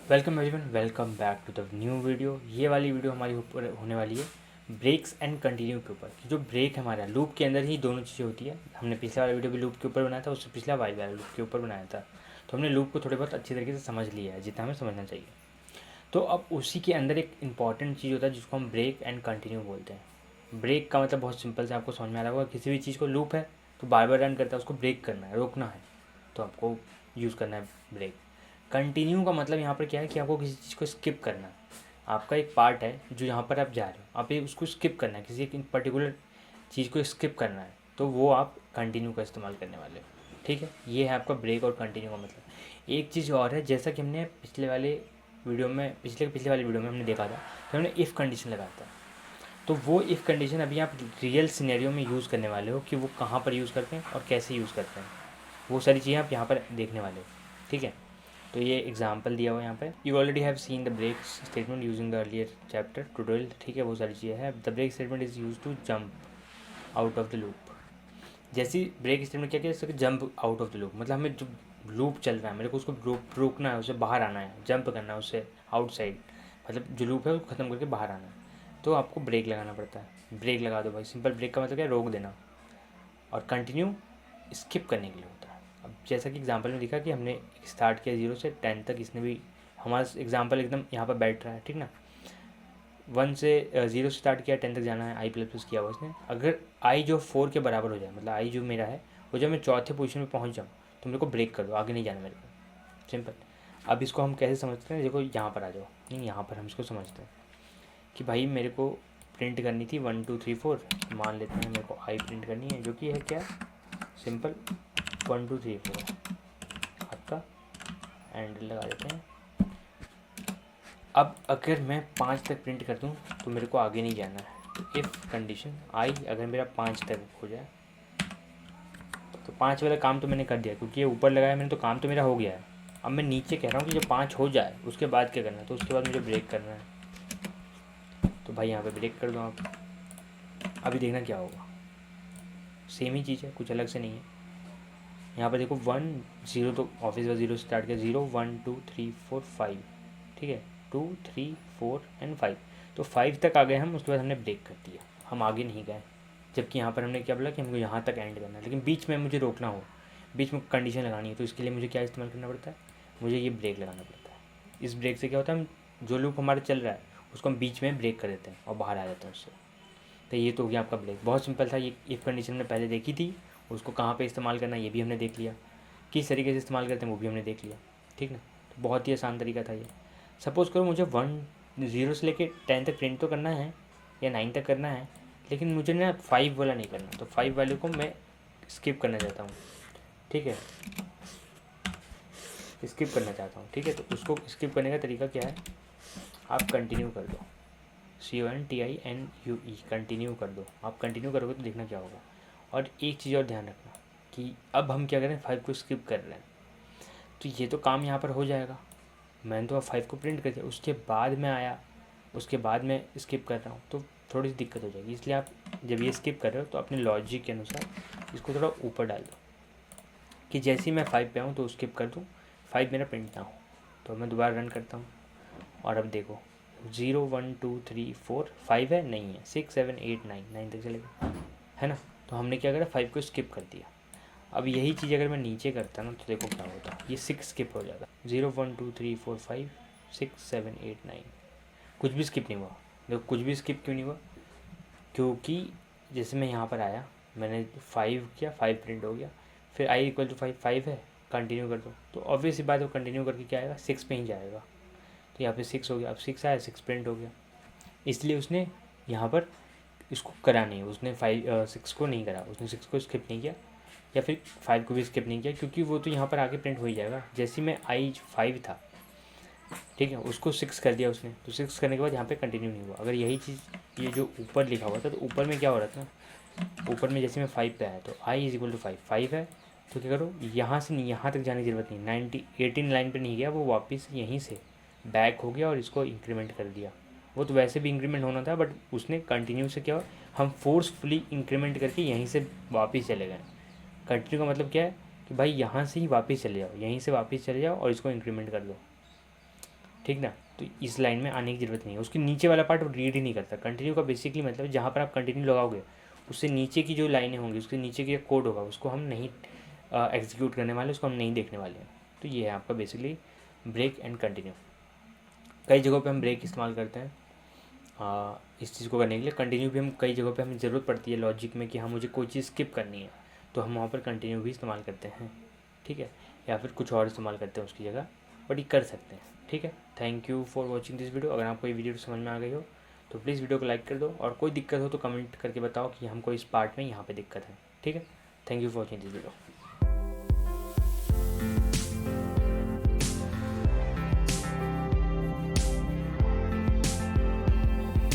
Welcome everyone, welcome back to the new video. ये वाली video हमारी ऊपर होने वाली है ब्रेक्स एंड कंटिन्यू के ऊपर। जो ब्रेक है हमारा लूप के अंदर ही दोनों चीज़ें होती है। हमने पिछला वाला वीडियो भी लूप के ऊपर बनाया था, उससे पिछला वाला लूप के ऊपर बनाया था। तो हमने लूप को थोड़े बहुत अच्छी तरीके से समझ लिया है, जितना हमें समझना चाहिए। तो अब उसी के अंदर एक इंपॉर्टेंट चीज़ होता है जिसको हम ब्रेक एंड कंटिन्यू बोलते हैं। ब्रेक का मतलब बहुत सिंपल से आपको समझ में आ रहा होगा। किसी भी चीज़ को लूप है तो बार बार रन करता है, उसको ब्रेक करना है, रोकना है, तो आपको यूज़ करना है ब्रेक। कंटिन्यू का मतलब यहाँ पर क्या है कि आपको किसी चीज़ को स्किप करना है। आपका एक पार्ट है जो यहाँ पर आप जा रहे हो, आप ये उसको स्किप करना है, किसी एक पर्टिकुलर चीज़ को स्किप करना है, तो वो आप कंटिन्यू का इस्तेमाल करने वाले हो। ठीक है, ये है आपका ब्रेक और कंटिन्यू का मतलब। एक चीज़ और है, जैसा कि हमने पिछले वाले वीडियो में पिछले वाले वीडियो में हमने देखा था कि हमने इफ़ कंडीशन लगाया था। तो वो इफ़ कंडीशन अभी आप रियल सिनेरियो में यूज़ करने वाले हो कि वो कहाँ पर यूज़ करते हैं और कैसे यूज़ करते हैं। वो सारी चीज़ें आप यहाँ पर देखने वाले हो। ठीक है, तो ये एग्जाम्पल दिया हुआ है यहाँ पे। You already have seen the break statement using the earlier chapter tutorial. ठीक है, वो सारी चीज़ें हैं। The break statement is use to jump out of the loop. जैसी ब्रेक स्टेटमेंट क्या जैसे jump out of the loop, मतलब हमें जो लूप चल रहा है मेरे को उसको रोकना है, उससे बाहर आना है, जंप करना है उससे आउटसाइड, मतलब जो लूप है उसको ख़त्म करके बाहर आना है, तो आपको ब्रेक लगाना पड़ता है। ब्रेक लगा दो भाई, सिंपल ब्रेक का मतलब क्या है, रोक देना। और कंटिन्यू स्किप करने के लिए होता है। अब जैसा कि एग्जांपल में दिखा कि हमने स्टार्ट किया 0 से 10 तक, इसने भी हमारा एग्जांपल एकदम यहाँ पर बैठ रहा है। ठीक ना, 1 से 0 से स्टार्ट किया, 10 तक जाना है, आई प्लस प्लस किया हुआ इसने। अगर आई जो 4 के बराबर हो जाए, मतलब आई जो मेरा है वो जब मैं चौथे पोजीशन में पहुँच जाऊँ, तो मेरे को ब्रेक कर दो, आगे नहीं जाना मेरे को, सिंपल। अब इसको हम कैसे समझते हैं, देखो यहाँ पर आ जाओ, नहीं यहाँ पर हम इसको समझते हैं कि भाई मेरे को प्रिंट करनी थी 1 2 3 4, मान लेते हैं मेरे को आई प्रिंट करनी है, जो कि है क्या, सिंपल 1 2 3 4। आपका एंड लगा देते हैं। अब अगर मैं 5 तक प्रिंट कर दूं तो मेरे को आगे नहीं जाना है। तो इफ़ कंडीशन आई अगर मेरा 5 तक हो जाए, तो 5 वाला काम तो मैंने कर दिया, क्योंकि ये ऊपर लगाया मैंने, तो काम तो मेरा हो गया है। अब मैं नीचे कह रहा हूँ कि जब 5 हो जाए उसके बाद क्या करना है, तो उसके बाद मुझे ब्रेक करना है। तो भाई यहाँ पे ब्रेक कर दो आप। अभी देखना क्या होगा, सेम ही चीज़ है, कुछ अलग से नहीं है। यहाँ पर देखो 1 0, तो ऑफिस का 0 स्टार्ट किया, 0 1 2 3 4 5। ठीक है, 2 3 4 एंड 5, तो 5 तक आ गए हम, उसके बाद हमने ब्रेक कर दिया, हम आगे नहीं गए। जबकि यहाँ पर हमने क्या बोला कि हमको यहाँ तक एंड करना है, लेकिन बीच में मुझे रोकना हो, बीच में कंडीशन लगानी है, तो इसके लिए मुझे क्या इस्तेमाल करना पड़ता है, मुझे ये ब्रेक लगाना पड़ता है। इस ब्रेक से क्या होता है, हम जो लूप हमारा चल रहा है उसको हम बीच में ब्रेक कर देते हैं और बाहर आ जाते हैं उससे। तो ये तो हो गया आपका ब्रेक, बहुत सिंपल था। ये इफ़ कंडीशन हमने पहले देखी थी, उसको कहाँ पे इस्तेमाल करना ये भी हमने देख लिया, किस तरीके से इस्तेमाल करते हैं वो भी हमने देख लिया। ठीक ना, तो बहुत ही आसान तरीका था ये। सपोज़ करो मुझे 1 0 से लेके 10 तक प्रिंट तो करना है या 9 तक करना है, लेकिन मुझे ना 5 वाला नहीं करना, तो 5 वैल्यू को मैं स्किप करना चाहता हूँ। ठीक है, स्किप करना चाहता हूँ। ठीक है, तो उसको स्किप करने का तरीका क्या है, आप कंटिन्यू कर दो, CONTINUE, कंटिन्यू कर दो। आप कंटिन्यू करोगे तो देखना क्या होगा। और एक चीज़ और ध्यान रखना कि अब हम क्या करें, 5 को स्किप कर रहे हैं, तो ये तो काम यहाँ पर हो जाएगा। मैंने तो अब 5 को प्रिंट कर दिया, उसके बाद मैं आया, उसके बाद मैं स्किप कर रहा हूँ, तो थोड़ी सी दिक्कत हो जाएगी। इसलिए आप जब ये स्किप कर रहे हो तो अपने लॉजिक के अनुसार इसको थोड़ा ऊपर डाल दो, कि जैसे ही मैं 5 पे आऊँ तो स्किप कर दूँ, 5 मेरा प्रिंट ना हो। तो मैं दोबारा रन करता हूँ, और अब देखो 0 1 2 3 4 5 है, नहीं है, 6 7 8 9 तक चलेगा, है ना। तो हमने क्या करा, 5 को स्किप कर दिया। अब यही चीज़ अगर मैं नीचे करता ना, तो देखो क्या होता, ये 6 स्किप हो जाता, 0 1 2 3 4 5 6 7 8 9, कुछ भी स्किप नहीं हुआ। देखो कुछ भी स्किप क्यों नहीं हुआ, क्योंकि जैसे मैं यहाँ पर आया, मैंने 5 किया, 5 प्रिंट हो गया, फिर आई इक्वल टू 5, 5 है, कंटिन्यू कर दो, तो ऑब्वियस सी बात है, कंटिन्यू करके क्या आएगा, 6 पे ही जाएगा। तो यहाँ पे 6 हो गया, अब 6 आया, 6 प्रिंट हो गया। इसलिए उसने यहाँ पर इसको करा नहीं, उसने 6 को नहीं करा, उसने 6 को स्किप नहीं किया, या फिर 5 को भी स्किप नहीं किया, क्योंकि वो तो यहाँ पर आगे प्रिंट हो ही जाएगा। जैसे मैं आई 5 था, ठीक है, उसको 6 कर दिया उसने, तो 6 करने के बाद यहाँ पे कंटिन्यू नहीं हुआ। अगर यही चीज़ ये जो ऊपर लिखा हुआ था, तो ऊपर में क्या हो रहा था, ऊपर में जैसे मैं 5 पे आया, तो आई इज इक्वल टू 5 है, तो क्या करो, यहाँ से नहीं यहाँ तक जाने की ज़रूरत नहीं, 18 लाइन पर नहीं गया, वो वापस यहीं से बैक हो गया और इसको इंक्रीमेंट कर दिया। वो तो वैसे भी इंक्रीमेंट होना था, बट उसने कंटिन्यू से क्या, हम फोर्सफुली इंक्रीमेंट करके यहीं से वापस चले गए। कंटिन्यू का मतलब क्या है कि भाई यहाँ से ही वापस चले जाओ, यहीं से वापस चले जाओ और इसको इंक्रीमेंट कर दो। ठीक ना। तो इस लाइन में आने की ज़रूरत नहीं है। उसके नीचे वाला पार्ट वो रीड ही नहीं करता। कंटिन्यू का बेसिकली मतलब जहाँ पर आप कंटिन्यू लगाओगे उससे नीचे की जो लाइनें होंगी, उसके नीचे की कोड होगा, उसको हम नहीं एग्जीक्यूट करने वाले, उसको हम नहीं देखने वाले हैं। तो ये है आपका बेसिकली ब्रेक एंड कंटिन्यू। कई जगहों पे हम ब्रेक इस्तेमाल करते हैं इस चीज़ को करने के लिए। कंटिन्यू भी हम कई जगहों पे हमें ज़रूरत पड़ती है लॉजिक में कि हाँ मुझे कोई चीज़ स्किप करनी है, तो हम वहाँ पर कंटिन्यू भी इस्तेमाल करते हैं, ठीक है, या फिर कुछ और इस्तेमाल करते हैं उसकी जगह, बट ये कर सकते हैं, ठीक है। Thank you for watching this video. अगर आपको ये वीडियो समझ में आ गई हो तो प्लीज़ वीडियो को लाइक कर दो, और कोई दिक्कत हो तो कमेंट करके बताओ कि हमको इस पार्ट में यहाँ पर दिक्कत है, ठीक है। Thank you for watching this video.